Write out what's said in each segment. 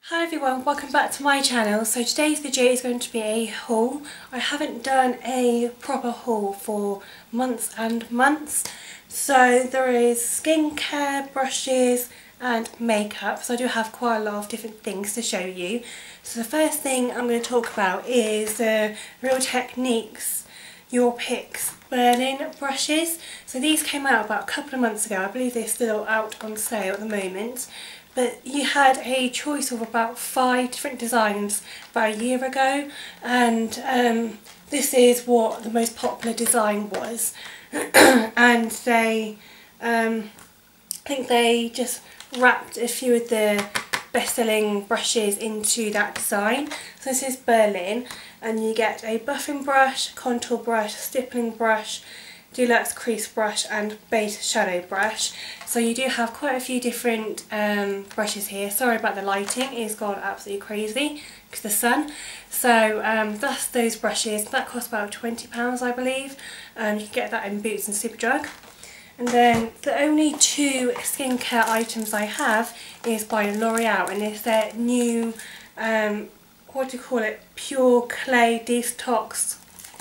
Hi everyone, welcome back to my channel. So today's video is going to be a haul. I haven't done a proper haul for months and months. So there is skincare, brushes and makeup. So I do have quite a lot of different things to show you. So the first thing I'm going to talk about is the Real Techniques Your Picks Berlin brushes. So these came out about a couple of months ago. I believe they're still out on sale at the moment. But you had a choice of about 5 different designs about a year ago, and this is what the most popular design was. And they, I think they just wrapped a few of the best-selling brushes into that design. So this is Berlin, and you get a buffing brush, contour brush, stippling brush, deluxe crease brush and base shadow brush. So you do have quite a few different brushes here. Sorry about the lighting, it's gone absolutely crazy because of the sun. So that's those brushes. That costs about £20 I believe. You can get that in Boots and Superdrug. And then the only 2 skincare items I have is by L'Oreal, and it's their new, what do you call it, pure clay detox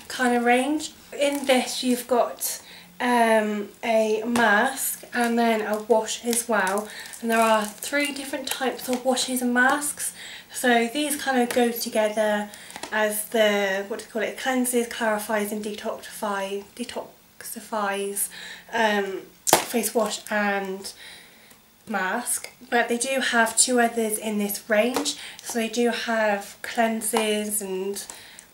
kind of range. In this you've got a mask and then a wash as well, and there are 3 different types of washes and masks. So these kind of go together as the, what do you call it, cleanses, clarifies and detoxifies face wash and mask. But they do have 2 others in this range. So they do have cleanses and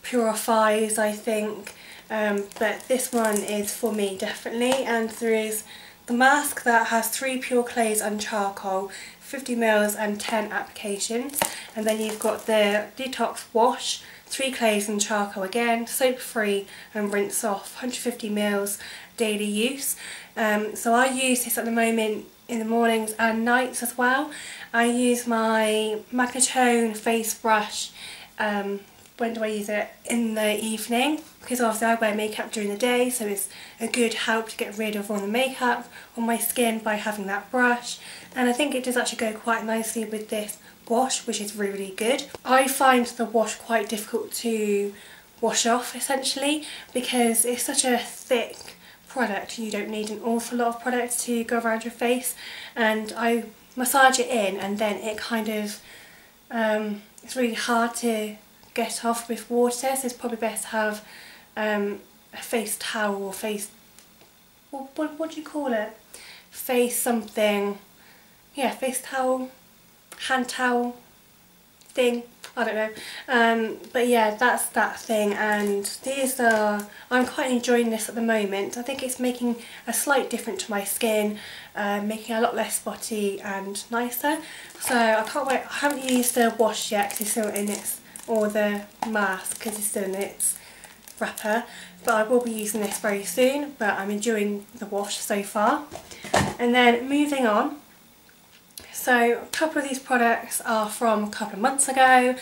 purifies, I think. But this one is for me definitely, and there is the mask that has 3 pure clays and charcoal, 50ml and 10 applications, and then you've got the detox wash, 3 clays and charcoal again, soap free and rinse off, 150ml daily use. So I use this at the moment in the mornings and nights as well. I use my Magnatone face brush. When do I use it? In the evening, because obviously I wear makeup during the day, so it's a good help to get rid of all the makeup on my skin by having that brush. And I think it does actually go quite nicely with this wash, which is really, really good. I find the wash quite difficult to wash off essentially, because it's such a thick product. You don't need an awful lot of product to go around your face, and I massage it in and then it kind of, it's really hard to get off with water, so it's probably best to have a face towel or face, what do you call it? Face something, yeah, face towel, hand towel thing, I don't know. But yeah, that's that thing, and these are, I'm quite enjoying this at the moment. I think it's making a slight difference to my skin, making it a lot less spotty and nicer. So I can't wait. I haven't used the wash yet because it's still in its, or the mask because it's still in its wrapper, but I will be using this very soon. But I'm enjoying the wash so far. And then moving on, so a couple of these products are from a couple of months ago,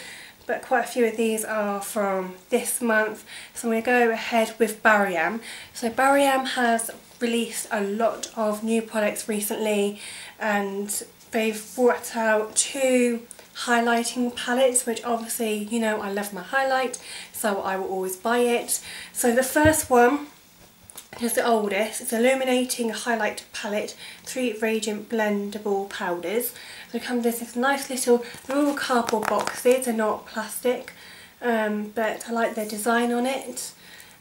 but quite a few of these are from this month. So I'm going to go ahead with Bariam. So Bariam has released a lot of new products recently, and they've brought out 2 highlighting palettes, which obviously, you know, I love my highlight, so I will always buy it. So the first one is the oldest. It's Illuminating Highlight Palette, 3 Radiant Blendable Powders. So it comes with this nice little, they're all cardboard boxes, they're not plastic, but I like the design on it.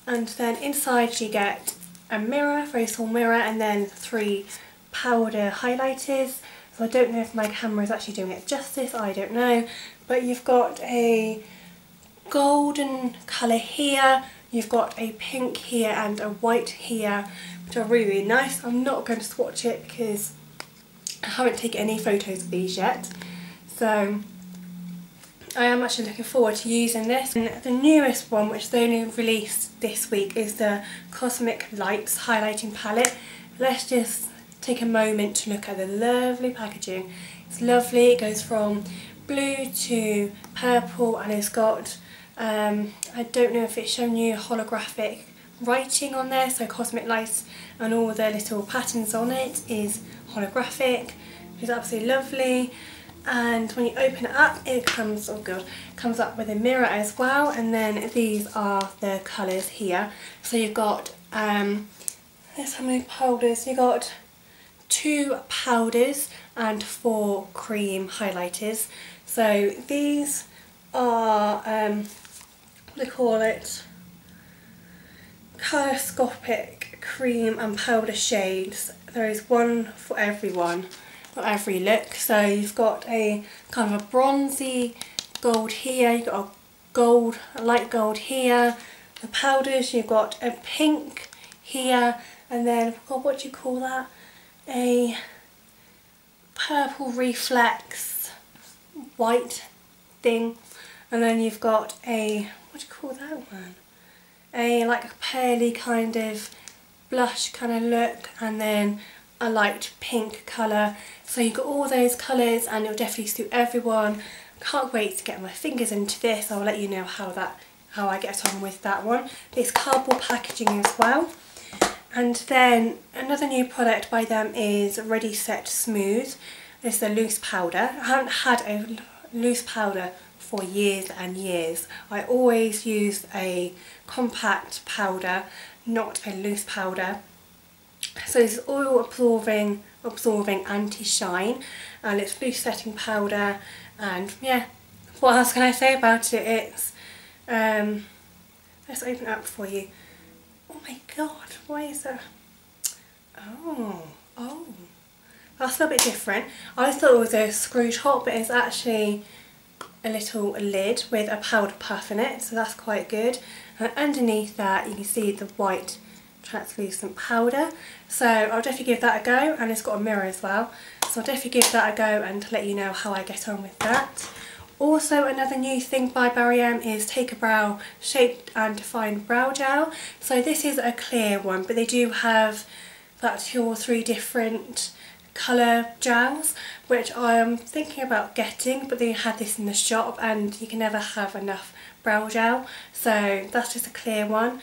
And then inside you get a mirror, very small mirror, and then 3 powder highlighters. So I don't know if my camera is actually doing it justice, I don't know. But you've got a golden colour here, you've got a pink here and a white here, which are really, really nice. I'm not going to swatch it because I haven't taken any photos of these yet. So I am actually looking forward to using this. And the newest one, which they only released this week, is the Cosmic Lights Highlighting Palette. Let's just take a moment to look at the lovely packaging. It's lovely, it goes from blue to purple, and it's got, I don't know if it's showing you holographic writing on there, so Cosmic Lights, and all the little patterns on it is holographic, which is absolutely lovely. and when you open it up it comes, oh god, comes up with a mirror as well, and then these are the colours here. So you've got there's how many powders, you got 2 powders and 4 cream highlighters. So these are what do they call it, kaleidoscopic cream and powder shades. There is one for everyone, for every look. So you've got a kind of a bronzy gold here, you've got a gold, a light gold here. The powders, you've got a pink here, and then, God, what do you call that? A purple reflex white thing. And then you've got a, what do you call that one? A like a pearly kind of blush kind of look, and then a light pink colour. So you've got all those colours and it'll definitely suit everyone. Can't wait to get my fingers into this. I'll let you know how I get on with that one. It's cardboard packaging as well. And then another new product by them is Ready Set Smooth. It's a loose powder. I haven't had a loose powder for years and years. I always use a compact powder, not a loose powder. So this is oil absorbing anti-shine, and it's loose setting powder. And yeah, what else can I say about it? It's let's open it up for you. Oh my god, why is that? Oh, that's a little bit different. I thought it was a screw top, but it's actually a little lid with a powder puff in it, so that's quite good. And underneath that you can see the white translucent powder, so I'll definitely give that a go. And it's got a mirror as well, so I'll definitely give that a go and let you know how I get on with that. Also, another new thing by Barry M is Take a Brow Shaped and Defined Brow Gel. So this is a clear one, but they do have about 2 or 3 different colour gels, which I am thinking about getting, but they had this in the shop and you can never have enough brow gel. So that's just a clear one,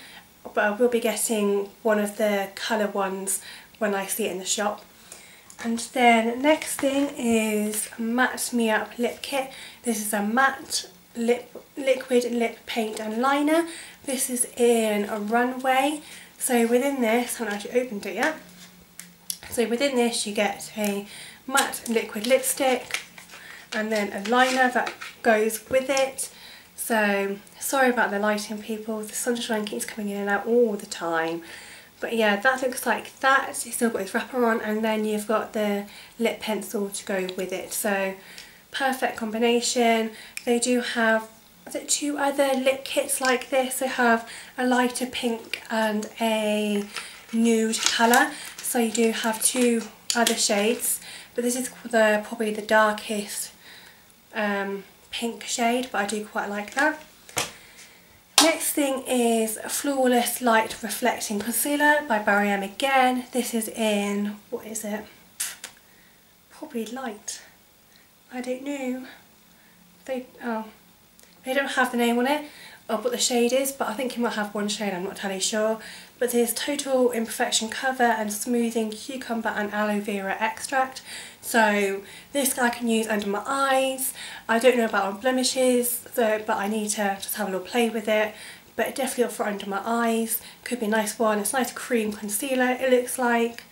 but I will be getting one of the colour ones when I see it in the shop. And then next thing is Matte Me Up Lip Kit. This is a matte liquid lip paint and liner. This is in a runway. So within this, I haven't actually opened it yet. So within this you get a matte liquid lipstick and then a liner that goes with it. So sorry about the lighting, people, the sunshine keeps coming in and out all the time. But yeah, that looks like that. It's still got its wrapper on, and then you've got the lip pencil to go with it. So perfect combination. They do have, is it 2 other lip kits like this? They have a lighter pink and a nude colour. So you do have 2 other shades, but this is probably the darkest pink shade, but I do quite like that. Next thing is Flawless Light Reflecting Concealer by Barry M again. This is in, what is it? Probably light. I don't know. They don't have the name on it or what the shade is, but I think you might have one shade, I'm not entirely sure. But there's Total Imperfection Cover and Smoothing Cucumber and Aloe Vera Extract. So this I can use under my eyes. I don't know about on blemishes, but I need to just have a little play with it. But definitely for under my eyes. Could be a nice one. It's a nice cream concealer, it looks like.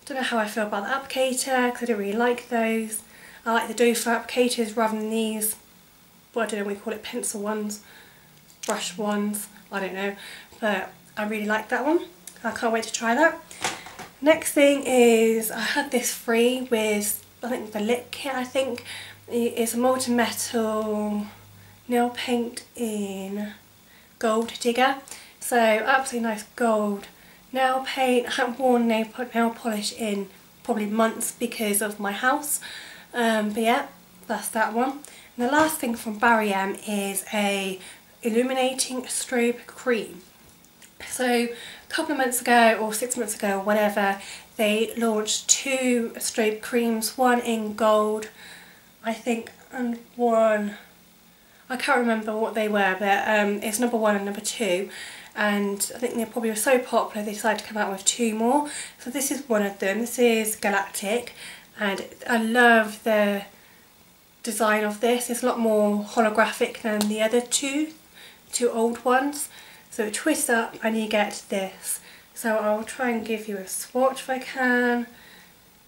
Don't know how I feel about the applicator, because I don't really like those. I like the doe foot applicators rather than these, well, I don't know what you call it, pencil ones, brush ones, I don't know. But I really like that one. I can't wait to try that. Next thing is, I had this free with, I think the lip kit, I think. It's a molten metal nail paint in Gold Digger. So absolutely nice gold nail paint. I haven't worn nail polish in probably months because of my house. But yeah, that's that one. And the last thing from Barry M is a illuminating strobe cream. So a couple of months ago or 6 months ago or whatever, they launched 2 strobe creams, one in gold I think, and one, I can't remember what they were, but it's number 1 and number 2, and I think they probably were so popular they decided to come out with 2 more. So this is one of them. This is Galactic, and I love the design of this. It's a lot more holographic than the other two old ones. So it twists up and you get this. So I'll try and give you a swatch if I can.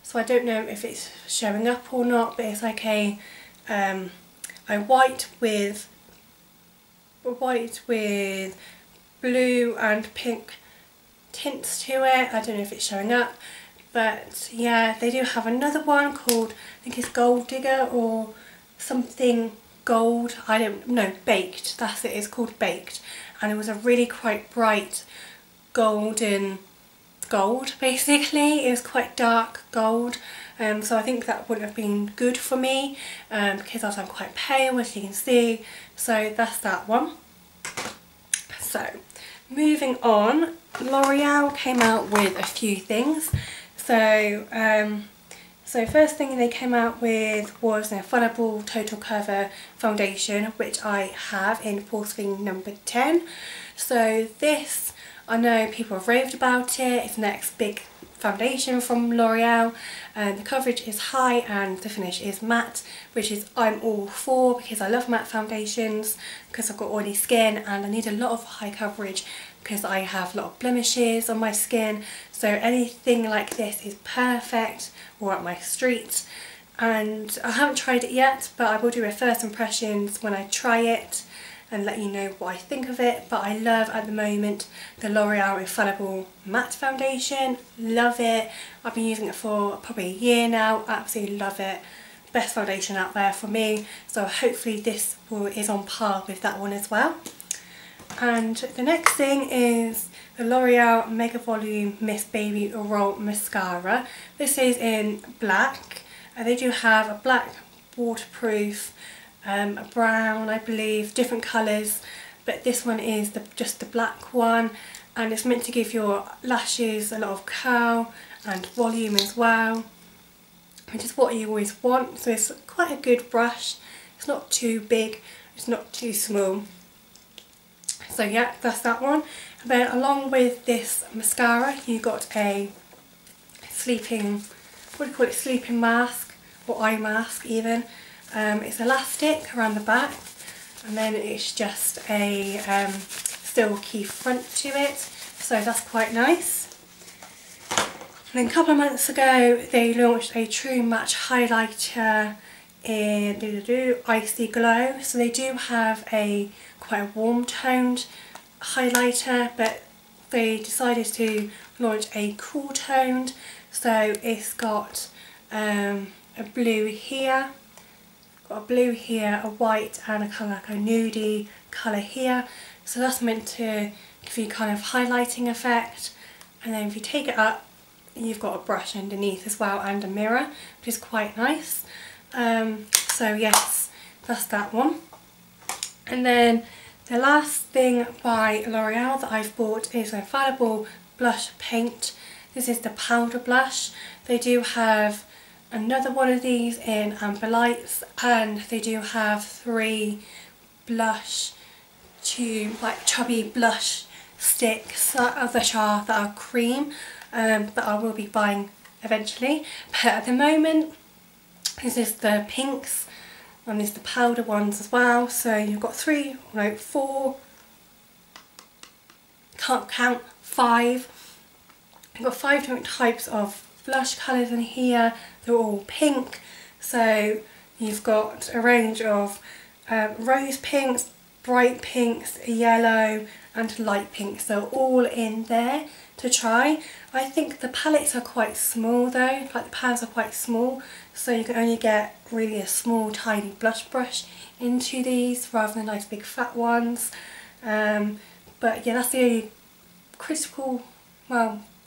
So I don't know if it's showing up or not, but it's like a white with blue and pink tints to it. I don't know if it's showing up, but yeah, they do have another one called, I think it's Gold Digger or something gold, I don't know, Baked, that's it, it's called Baked, and it was a really quite bright golden gold basically. It was quite dark gold, so I think that wouldn't have been good for me because I'm quite pale, as you can see. So that's that one. So moving on, L'Oreal came out with a few things. So first thing they came out with was an Infallible Total Cover foundation, which I have in Porcelain number 10. So this, I know people have raved about it. It's the next big foundation from L'Oreal, and the coverage is high and the finish is matte, which is I'm all for, because I love matte foundations because I've got oily skin and I need a lot of high coverage because I have a lot of blemishes on my skin. So anything like this is perfect, or up my street. And I haven't tried it yet, but I will do a first impressions when I try it and let you know what I think of it. But I love at the moment the L'Oreal Infallible Matte Foundation. Love it. I've been using it for probably a year now. Absolutely love it. Best foundation out there for me. So hopefully this is on par with that one as well. And the next thing is the L'Oreal Mega Volume Miss Baby Roll Mascara. This is in black. They do have a black waterproof, a brown, I believe, different colours, but this one is just the black one, and it's meant to give your lashes a lot of curl and volume as well, which is what you always want. So it's quite a good brush. It's not too big, it's not too small. So yeah, that's that one. And then along with this mascara, you got a sleeping, what do you call it, sleeping mask, or eye mask even. It's elastic around the back, and then it's just a silky front to it, so that's quite nice. And then a couple of months ago they launched a True Match highlighter in Icy Glow. So they do have a quite a warm toned highlighter, but they decided to launch a cool toned. So it's got a blue here, a white, and a kind of like a nudie colour here. So that's meant to give you kind of highlighting effect. And then if you take it up, you've got a brush underneath as well and a mirror, which is quite nice. So yes, that's that one. And then the last thing by L'Oreal that I've bought is an Infallible Blush Paint. This is the powder blush. They do have another one of these in Amber Lights, and they do have 3 blush like chubby blush sticks that are cream, that I will be buying eventually. But at the moment, this is the pinks and there's the powder ones as well. So you've got 4, can't count, 5. You've got 5 different types of blush colours in here. They're all pink. So you've got a range of rose pinks, bright pinks, yellow and light pinks. They're all in there to try. I think the palettes are quite small though, like the pans are quite small, so you can only get really a small tiny blush brush into these rather than nice big fat ones. But yeah, that's the only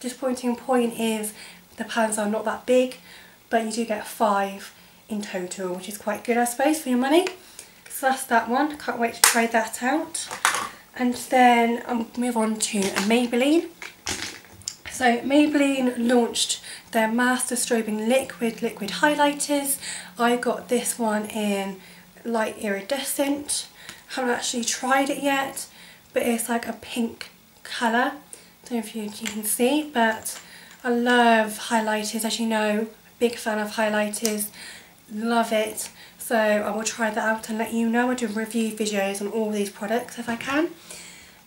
disappointing point is the pans are not that big, but you do get 5 in total, which is quite good I suppose for your money. So that's that one, can't wait to try that out. And then I'll move on to Maybelline. So Maybelline launched their Master Strobing Liquid highlighters. I got this one in light iridescent. Haven't actually tried it yet, but it's like a pink colour. Don't know if you can see, but I love highlighters. As you know, big fan of highlighters, love it. So I will try that out and let you know. I do review videos on all these products if I can.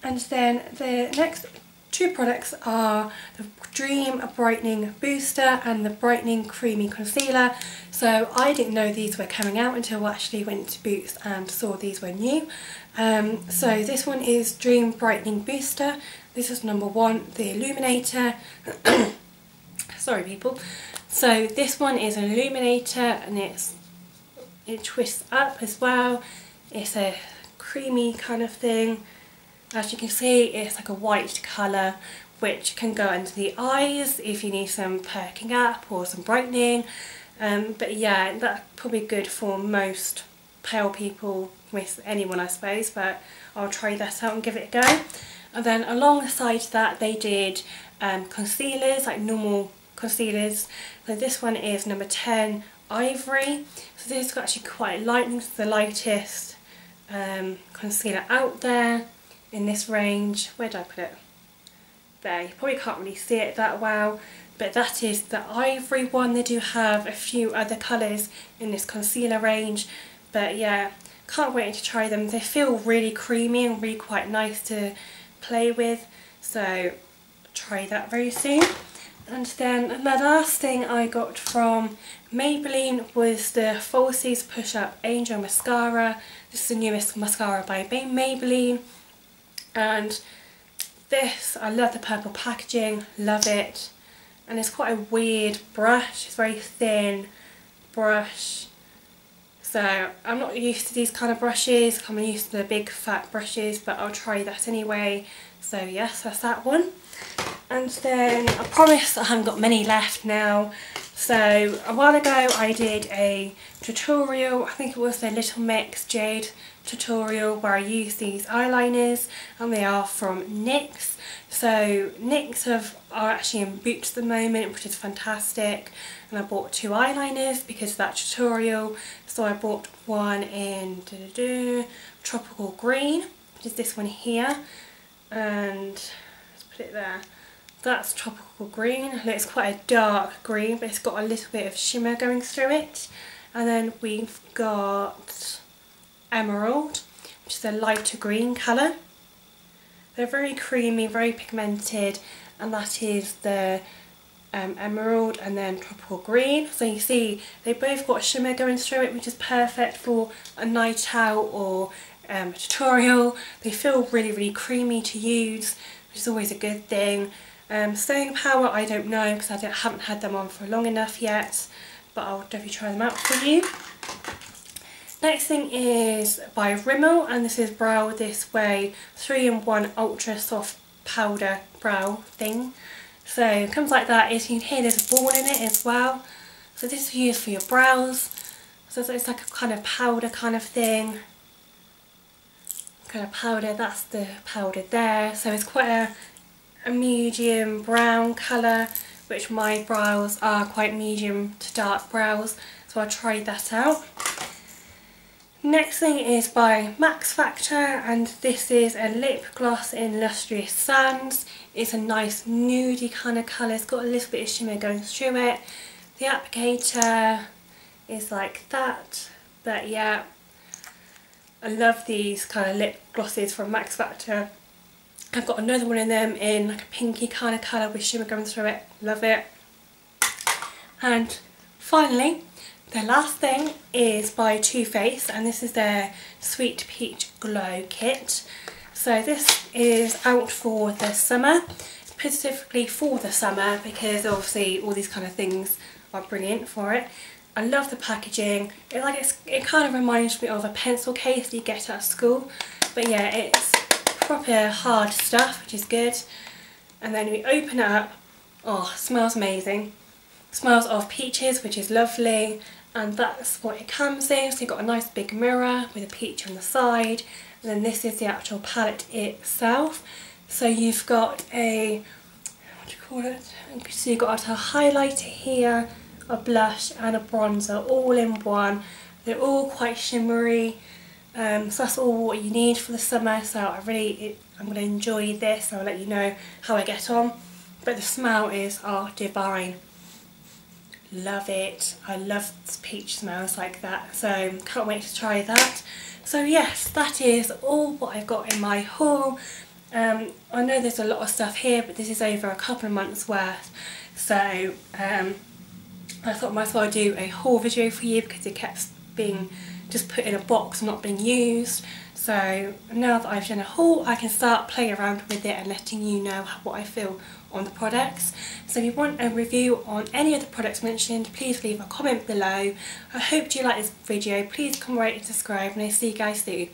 And then the next two products are the Dream Brightening Booster and the Brightening Creamy Concealer. So I didn't know these were coming out until I actually went to Boots and saw these were new. So this one is Dream Brightening Booster. This is number 1, the Illuminator. Sorry people. So this one is an illuminator and it twists up as well. It's a creamy kind of thing. As you can see, it's like a white colour which can go under the eyes if you need some perking up or some brightening. But yeah, that's probably good for most pale people, with anyone I suppose, but I'll try that out and give it a go. And then alongside that they did concealers, like normal concealers. So this one is number 10 Ivory. So this is actually quite light. This is the lightest concealer out there in this range. Where did I put it? There, you probably can't really see it that well, but that is the Ivory one. They do have a few other colours in this concealer range, but yeah, can't wait to try them. They feel really creamy and really quite nice to play with, so try that very soon. And then the last thing I got from Maybelline was the Falsies Push Up Angel Mascara. This is the newest mascara by Maybelline, and this, I love the purple packaging, love it. And it's quite a weird brush, it's a very thin brush. So I'm not used to these kind of brushes, I'm used to the big fat brushes, but I'll try that anyway. So yes, that's that one. And then I promise I haven't got many left now. So a while ago I did a tutorial, I think it was the Little Mix Jade tutorial, where I used these eyeliners, and they are from NYX. So NYX are actually in Boots at the moment, which is fantastic, and I bought 2 eyeliners because of that tutorial. So I bought one in Tropical Green, which is this one here, and let's put it there. That's Tropical Green. It's quite a dark green, but it's got a little bit of shimmer going through it. And then we've got Emerald, which is a lighter green colour. They're very creamy, very pigmented, and that is the Emerald, and then Tropical Green. So you see they both got a shimmer going through it, which is perfect for a night out or a tutorial. They feel really, really creamy to use, which is always a good thing. Staying power, I don't know because I haven't had them on for long enough yet, but I'll definitely try them out for you. Next thing is by Rimmel, and this is Brow This Way 3-in-1 Ultra Soft Powder Brow thing. So it comes like that. As you can hear, there's a ball in it as well. So this is used for your brows. So it's like a kind of powder kind of thing. Kind of powder, that's the powder there. So it's quite a medium brown colour, which my brows are quite medium to dark brows. So I'll try that out. Next thing is by Max Factor, and this is a lip gloss in Lustrous Sands. It's a nice nudie kind of colour, it's got a little bit of shimmer going through it. The applicator is like that, but yeah, I love these kind of lip glosses from Max Factor. I've got another one in them in like a pinky kind of colour with shimmer going through it, love it. And finally, the last thing is by Too Faced, and this is their Sweet Peach Glow Kit. So this is out for the summer, specifically for the summer, because obviously all these kind of things are brilliant for it. I love the packaging. It kind of reminds me of a pencil case that you get at school, but yeah, it's proper hard stuff, which is good. And then we open it up. Oh, it smells amazing. It smells of peaches, which is lovely. And that's what it comes in. So you've got a nice big mirror with a peach on the side, and then this is the actual palette itself. So you've got a, what do you call it? So you've got a highlighter here, a blush and a bronzer all in one. They're all quite shimmery, so that's all what you need for the summer. So I'm going to enjoy this. I'll let you know how I get on, but the smell is divine. love it. I love peach smells like that, so can't wait to try that. So yes, that is all what I've got in my haul. I know there's a lot of stuff here, but this is over a couple of months worth, so I thought I might as well do a haul video for you because it kept being just put in a box, not being used. So now that I've done a haul, I can start playing around with it and letting you know what I feel on the products. So if you want a review on any of the products mentioned, please leave a comment below. I hope you like this video. Please comment, rate and subscribe, and I'll see you guys soon.